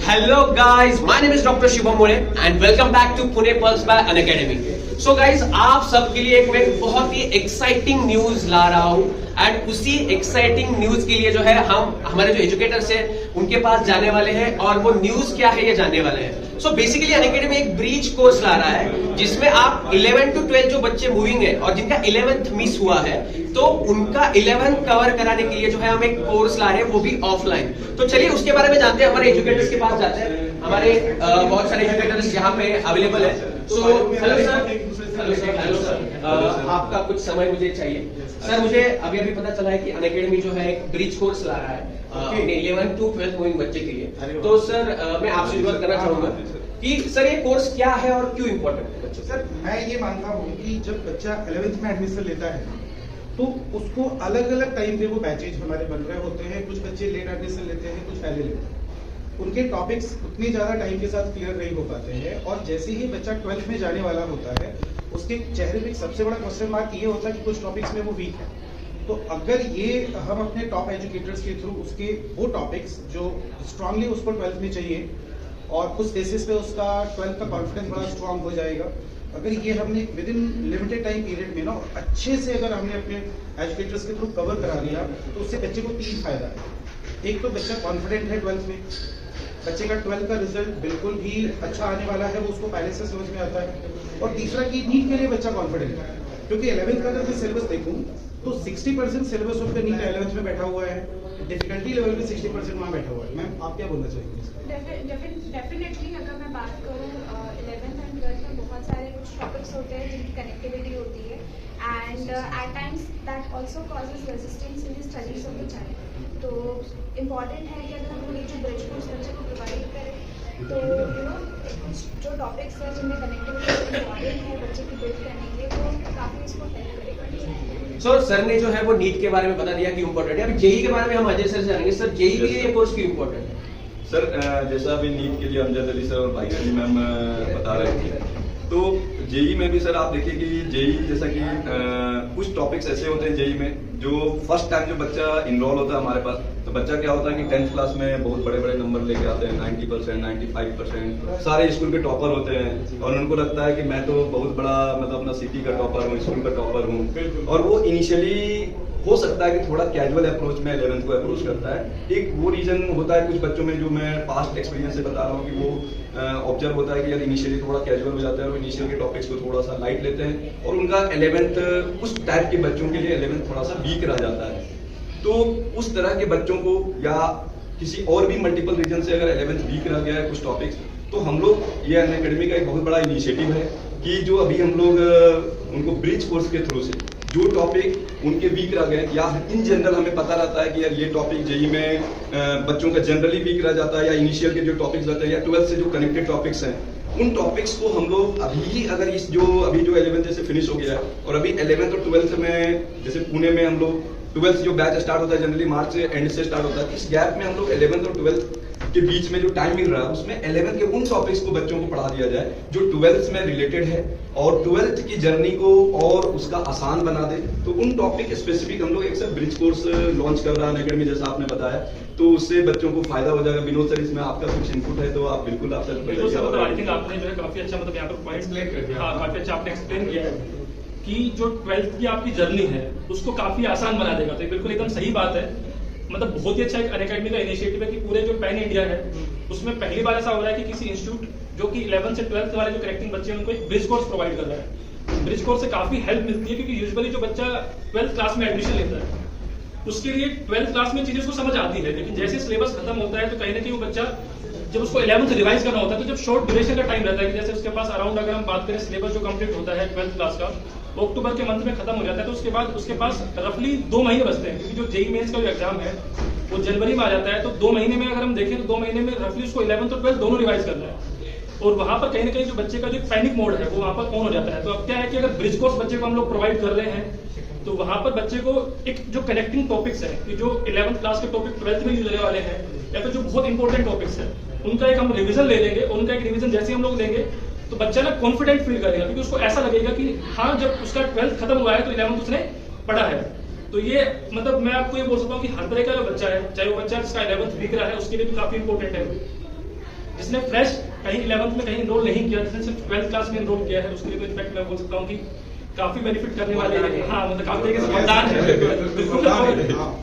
Hello guys, my name is Dr. Shubham More and welcome back to Pune Pulse by Unacademy. So guys, आप सबके लिए एक मैं बहुत ही एक्साइटिंग न्यूज ला रहा हूँ एंड उसी एक्साइटिंग न्यूज के लिए जो है हम हमारे जो एजुकेटर्स हैं उनके पास जाने वाले हैं और वो न्यूज क्या है ये जानने वाले हैं. सो बेसिकली अनअकैडमी एक ब्रीच कोर्स ला रहा है जिसमें आप 11 to 12 जो बच्चे मूविंग है और जिनका 11th मिस हुआ है तो उनका 11th कवर कराने के लिए जो है हम एक कोर्स ला रहे हैं वो भी ऑफलाइन. तो चलिए उसके बारे में जानते हैं. हमारे एजुकेटर्स के पास जाते हैं. हमारे बहुत सारे एजुकेटर्स यहाँ पे अवेलेबल है. So hello sir. Hello sir. आपका कुछ समय मुझे चाहिए सर. मुझे अभी पता चला है कि अनअकैडमी जो है एक ब्रिज कोर्स ला रहा है 11 to 12 मूविंग बच्चे के लिए. तो सर मैं आपसे शुरुआत करना चाहूंगा कि सर ये कोर्स क्या है और क्यों इम्पोर्टेंट है बच्चों. सर मैं ये मानता हूँ कि जब बच्चा 11th में एडमिशन लेता है तो उसको अलग अलग टाइम पे वो बैचेज हमारे बन रहे होते हैं. कुछ बच्चे लेट एडमिशन लेते हैं, कुछ पहले लेते हैं. उनके टॉपिक्स उतनी ज्यादा टाइम के साथ क्लियर नहीं हो पाते हैं और जैसे ही बच्चा 12th में जाने वाला होता है उसके चेहरे पे सबसे बड़ा क्वेश्चन मार्क ये होता है कि कुछ टॉपिक्स में वो वीक है. तो अगर ये हम अपने टॉप एजुकेटर्स के थ्रू उसके वो टॉपिक्स जो स्ट्रांगली उसको 12th में चाहिए और कुछ बेसिस पे उसका 12th का कॉन्फिडेंस बड़ा स्ट्रांग हो जाएगा. अगर ये हमने with in limited time period में ना अच्छे से अगर हमने अपने एजुकेटर्स के थ्रू कवर करा दिया तो उससे बच्चे को 3 फायदा है. एक तो बच्चा कॉन्फिडेंट है 12th में, बच्चे का 12th का रिजल्ट बिल्कुल भी अच्छा आने वाला है, वो उसको पहले से समझ में आता है. और तीसरा कि नीट के लिए बच्चा कॉन्फिडेंट है क्योंकि 11th का अगर मैं सिलेबस देखूं तो 60% सिलेबस उसका नीट 11th में बैठा हुआ है. डिफिकल्टी लेवल पे 60% वहाँ बैठा हुआ है. मैम आप क्या बोलना चाहेंगे? डेफिनेटली अगर मैं बात करूँ 11th एंड 12th में बहुत सारे कुछ टॉपिक्स होते हैं जिनकी कनेक्टिविटी होती है and at times that also causes resistance in the studies of the child. तो इम्पॉर्टेंट है कि अगर हम लोग जो ब्रिज कोर्स बच्चे को प्रोवाइड करें तो जो टॉपिक्स हैं जिनमें कनेक्टिविटी इम्पॉर्टेंट है बच्चे की बिल्ड करने के लिए तो काफ़ी इसको हेल्प करेगा. सर ने जो है वो नीट के बारे में बता दिया कि इम्पोर्टेंट है. अभी जेई के बारे में हम अजय सर से जानेंगे. सर जेई के लिए ये कोर्स क्यों इम्पोर्टेंट है? सर जैसा अभी नीट के लिए अमजद अली सर और भाई अली मैम बता रहे थे तो जेई में भी सर आप देखिए कि जेई जैसा कि कुछ टॉपिक्स ऐसे होते हैं जेई में जो फर्स्ट टाइम जो बच्चा इनरोल होता है हमारे पास तो बच्चा क्या होता है कि 10th क्लास में बहुत बड़े बड़े नंबर लेके आते हैं 90%, 95%. सारे स्कूल के टॉपर होते हैं और उनको लगता है कि मैं तो बहुत बड़ा मतलब अपना सिटी का टॉपर हूँ, स्कूल का टॉपर हूँ. और वो इनिशियली हो सकता है कि थोड़ा कैजुअल अप्रोच में 11th को अप्रोच करता है. एक वो रीजन होता है कुछ बच्चों में जो मैं पास्ट एक्सपीरियंस से बता रहा हूँ कि वो ऑब्जर्व होता है कि यार इनिशियली थोड़ा कैजुअल हो जाता है और इनिशियल के टॉपिक्स को थोड़ा सा लाइट लेते हैं और उनका 11th उस टाइप के बच्चों के लिए 11th थोड़ा सा वीक रह जाता है. तो उस तरह के बच्चों को या किसी और भी मल्टीपल रीजन से अगर 11th वीक रह गया है कुछ टॉपिक्स तो हम लोग ये अनअकैडमी का एक बहुत बड़ा इनिशिएटिव है कि जो अभी हम लोग उनको ब्रिज कोर्स के थ्रू से जो टॉपिक उनके वीक रह गए या इन जनरल हमें पता रहता है कि यार ये टॉपिक जेई में बच्चों का जनरली वीक रह जाता है या इनिशियल के जो टॉपिक्स रहते हैं या 12th से जो कनेक्टेड टॉपिक्स हैं उन टॉपिक्स को हम लोग अभी अगर इस जो अभी जो 11th जैसे फिनिश हो गया है और अभी 11th और 12th में जैसे पुणे में हम लोग 12th जो बैच स्टार्ट होता है जनरली मार्च से एंड से स्टार्ट होता है. इस गैप में हम लोग 11th और 12th के बीच में जो टाइम मिल रहा है उसमें 11th के उन टॉपिक्स को बच्चों को पढ़ा दिया जाए जो 12th में रिलेटेड है और 12th की जर्नी को और उसका आसान बना दे. तो उन टॉपिक स्पेसिफिक हम लोग एक सर ब्रिज कोर्स लॉन्च कर रहा है अनअकैडमी जैसा आपने बताया तो उससे बच्चों को फायदा हो जाएगा. विनोद सर इसमें आपका कुछ इनपुट है तो आप बिल्कुल आप सर आई थिंक आपने जो है काफी अच्छा मतलब यहाँ पर पॉइंट एक्सप्लेन कर दिया. काफी अच्छा आपने एक्सप्लेन किया है कि जो 12th की आपकी जर्नी है उसको काफी आसान बना देगा. तो बिल्कुल एकदम सही बात है. मतलब बहुत ही अच्छा एक अनअकैडमी का इनिशिएटिव है कि पूरे जो पैन इंडिया है उसमें पहली बार ऐसा हो रहा है कि किसी इंस्टीट्यूट जो कि 11th से 12th वाले जो कनेक्टिंग बच्चे हैं उनको एक ब्रिज कोर्स प्रोवाइड कर रहा है. ब्रिज कोर्स से काफी हेल्प मिलती है क्योंकि यूजुअली जो बच्चा 12th क्लास में एडमिशन लेता है उसके लिए 12th क्लास में चीजें उसको समझ आती है लेकिन जैसे सिलेबस खत्म होता है तो कहीं ना कहीं वो बच्चा जब उसको 11th रिवाइज करना होता है तो जब शॉर्ट ड्यूरेशन का टाइम रहता है कि जैसे उसके पास अराउंड अगर हम बात करें सिलेबस जो कंप्लीट होता है 12th क्लास का वो अक्टूबर के मंथ में खत्म हो जाता है. तो उसके बाद उसके पास रफली 2 महीने बचते हैं क्योंकि जो जेई मेंस का जो एग्जाम है वो जनवरी में आ जाता है. तो 2 महीने में अगर हम देखें तो 2 महीने में रफली उसको 11th और 12th दोनों रिवाइज करना है और वहां पर कहीं ना कहीं जो बच्चे का जो पैनिक मोड है वो वहां पर ऑन हो जाता है. तो अब क्या है कि अगर ब्रिज कोर्स बच्चे को हम लोग प्रोवाइड कर रहे हैं तो वहां पर बच्चे को एक जो कनेक्टिंग टॉपिक्स है कि जो 11th क्लास के टॉपिक 12th में यूज होने वाले हैं या फिर जो बहुत इंपॉर्टेंट टॉपिक्स है उनका एक हम रिविजन ले लेंगे. उनका एक रिविजन जैसे हम लोग लेंगे तो बच्चा ना कॉन्फिडेंट फील करेगा क्योंकि उसको ऐसा लगेगा कि हाँ जब उसका 12th खत्म हुआ है तो 11th उसने पढ़ा है. तो ये मतलब मैं आपको ये बोल सकता हूँ कि हर तरह का जो बच्चा है चाहे वो बच्चा जिसका 11th वीक रहा है उसके लिए भी काफी इंपॉर्टेंट है. जिसने फ्रेश कहीं 11th में कहीं एनरोल नहीं किया, जिसने सिर्फ 12th क्लास में एनरोल किया है, उसके लिए तो इनफैक्ट मैं बोल सकता हूँ कि काफी बेनिफिट करने वाले हैं। हाँ, मतलब काफी तरीके से वरदान है। बिल्कुल,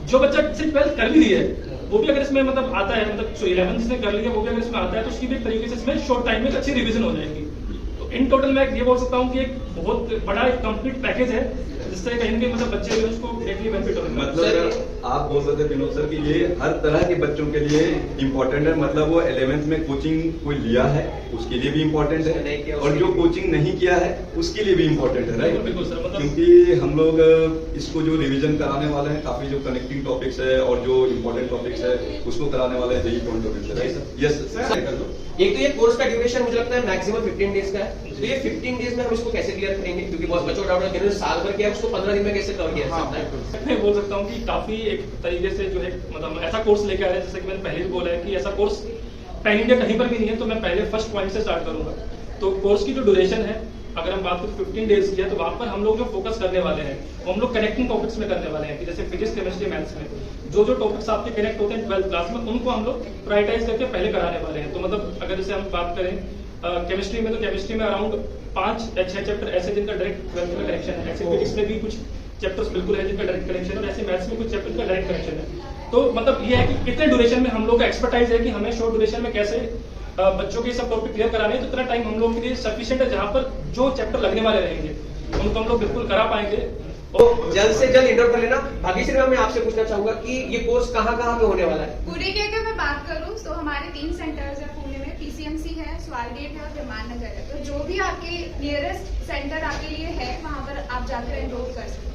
जो बच्चा सिर्फ 12th कर भी रही है वो भी अगर इसमें मतलब आता है, मतलब 11th जिसने कर लिया वो भी अगर इसमें आता है तो उसकी भी एक तरीके से इसमें शॉर्ट टाइम में एक अच्छी रिवीजन हो जाएगी। तो इन टोटल मैं ये बोल सकता हूँ कि एक बहुत बड़ा एक कंप्लीट पैकेज है जिससे कहीं ना कहीं मतलब बच्चे जो है उसको डायरेक्टली बेनिफिट होगा। मतलब आप बोल सकते हैं विनोद सर कि ये हर तरह के बच्चों के लिए इम्पोर्टेंट है। मतलब वो 11th में कोचिंग कोई लिया है उसके लिए भी इम्पोर्टेंट है और जो कोचिंग नहीं किया है उसके लिए भी इम्पोर्टेंट है, राइट? बिल्कुल सर, मतलब क्योंकि हम लोग इसको जो रिवीजन कराने वाले हैं, काफी जो कनेक्टिंग टॉपिक्स है और जो इम्पोर्टेंट टॉपिक्स है उसको कराने वाले हैं जेई पॉइंट ऑफ व्यू से, राइट? Yes sir. एक तो ये कोर्स का ड्यूरेशन मुझे लगता है मैक्सिमम 15 डेज का है, तो ये 15 डेज में हम इसको कैसे क्लियर करेंगे? क्योंकि बहुत बच्चों का डाउट है जिन्होंने साल भर किया उसको 15 दिन में कैसे कवर किया जा सकता है? मैं बोल सकता हूँ कि काफी एक तरीके से जो है मतलब ऐसा कोर्स लेके आ रहे हैं, जैसे कि मैंने पहले भी बोला है कि ऐसा कोर्स पैन इंडिया कहीं पर भी नहीं है। तो मैं पहले फर्स्ट पॉइंट से स्टार्ट करूंगा। तो कोर्स की जो ड्यूरेशन है, अगर हम बात करें 15 डेज की है, तो वहां पर हम लोग जो फोकस करने वाले हैं वो हम लोग कनेक्टिंग टॉपिक्स में करने वाले हैं कि जैसे फिजिक्स, केमिस्ट्री, मैथ्स में जो टॉपिक्स आपके कनेक्ट होते हैं 12th क्लास में, उनको हम लोग प्रायोरिटाइज करके पहले कराने वाले हैं। तो मतलब अगर जैसे हम बात करें केमिस्ट्री में, तो केमिस्ट्री में अराउंड 5 या 6 चैप्टर ऐसे जिनका डायरेक्ट 12th में कनेक्शन है। ऐसे फिजिक्स में भी कुछ चैप्टर्स बिल्कुल है जिनका डायरेक्ट कनेक्शन है, और ऐसे मैथ्स में कुछ चैप्टर का डायरेक्ट कनेक्शन है। तो मतलब ये है कि कितने ड्यूरेशन में हम लोग का एक्सपर्टाइज है कि हमें शॉर्ट ड्यूरेशन में कैसे बच्चों के सब टॉपिक क्लियर कराने हैं। तो इतना टाइम हम लोग के लिए सफिशिएंट है, जहां पर जो चैप्टर लगने वाले रहेंगे उनको हम लोग बिल्कुल करा पाएंगे। तो जल्द से जल्द इंटर कर लेना। भाग्यश्री मैम, मैं आपसे पूछना चाहूंगा कि ये कोर्स कहाँ कहाँ पे होने वाला है? पुणे की अगर मैं बात करूँ तो हमारे 3 सेंटर्स है पुणे में, पीसीएमसी है, स्वारगेट है और विमान नगर है। तो जो भी आपके नियरेस्ट सेंटर आपके लिए है वहाँ पर आप जाकर एनरोल कर सकते हो।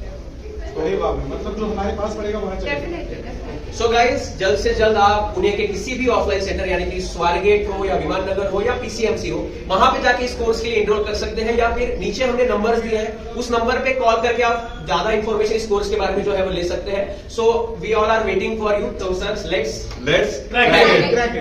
अरे बाप रे, मतलब जो हमारे पास पड़ेगा वहाँ चलेगा। डेफिनेटली। सो गाइस, जल्द से जल्द आप पुणे के किसी भी ऑफलाइन सेंटर यानी कि स्वारगेट हो या विमान नगर हो या पीसीएमसी हो, वहां पे जाके इस कोर्स के लिए एनरोल कर सकते हैं, या फिर नीचे हमने नंबर्स दिए हैं उस नंबर पे कॉल करके आप ज्यादा इंफॉर्मेशन इस कोर्स के बारे में जो है वो ले सकते हैं। So we all are waiting for you. तो sir let's Crack it. Crack it.